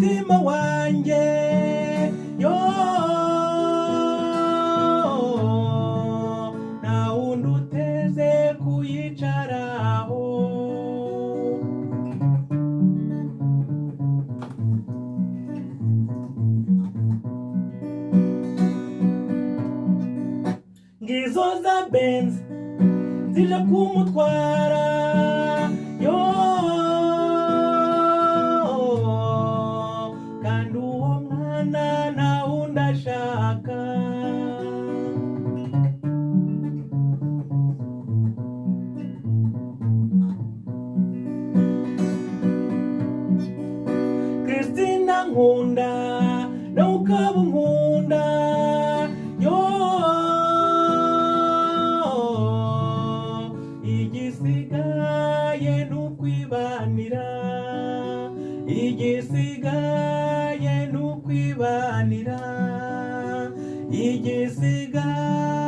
umutima wanjye yo nta wundi uteze kuyicaraho. Ngizo za Benz zije kumutwara yo, kandi uwo mwana nta wundi ashaka. Christina nkunda nawe ukaba unkunda yo, igisigaye n'ukwibanira, igisigaye n'ukwibanira, igisigaye